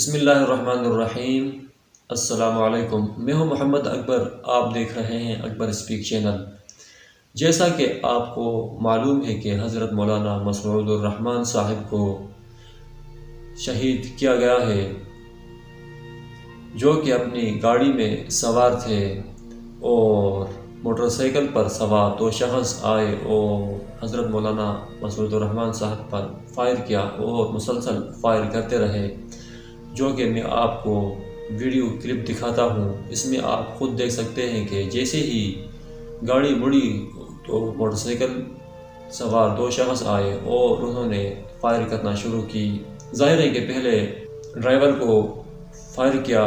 بسم اللہ الرحمن الرحیم۔ السلام علیکم، میں ہوں محمد اکبر، آپ دیکھ رہے ہیں اکبر اسپیک چینل۔ جیسا کہ آپ کو معلوم ہے کہ حضرت مولانا مسعود الرحمن صاحب کو شہید کیا گیا ہے، جو کہ اپنی گاڑی میں سوار تھے اور موٹر سائیکل پر سوار دو شخص آئے اور حضرت مولانا مسعود الرحمن صاحب پر فائر کیا اور مسلسل فائر کرتے رہے، جو کہ میں آپ کو ویڈیو کلپ دکھاتا ہوں۔ اس میں آپ خود دیکھ سکتے ہیں کہ جیسے ہی گاڑی مڑی تو موٹر سائیکل سوار دو شخص آئے اور انہوں نے فائر کرنا شروع کی۔ ظاہر ہے کہ پہلے ڈرائیور کو فائر کیا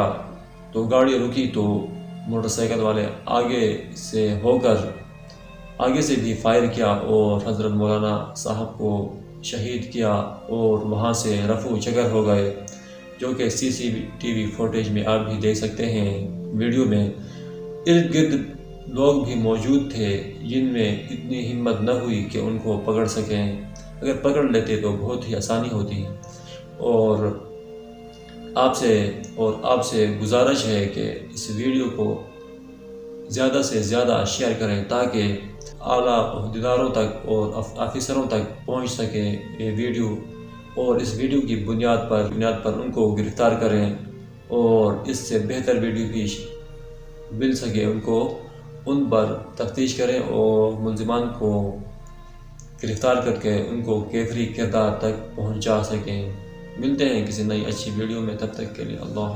تو گاڑی رکی تو موٹر سائیکل والے آگے سے بھی فائر کیا اور حضرت مولانا صاحب کو شہید کیا اور وہاں سے رفو چکر ہو گئے، جو کہ CCTV فوٹیج میں آپ بھی دیکھ سکتے ہیں ویڈیو میں۔ ارد گرد لوگ بھی موجود تھے جن میں اتنی ہمت نہ ہوئی کہ ان کو پکڑ سکیں، اگر پکڑ لیتے تو بہت ہی آسانی ہوتی۔ اور آپ سے گزارش ہے کہ اس ویڈیو کو زیادہ سے زیادہ شیئر کریں تاکہ اعلیٰ عہدیداروں تک اور آفیسروں تک پہنچ سکے یہ ویڈیو، اور اس ویڈیو کی بنیاد پر ان کو گرفتار کریں اور اس سے بہتر ویڈیو بھی مل سکے ان پر تفتیش کریں اور ملزمان کو گرفتار کر کے ان کو کیفری کردار تک پہنچا سکیں۔ ملتے ہیں کسی نئی اچھی ویڈیو میں، تب تک کے لیے اللہ حافظ۔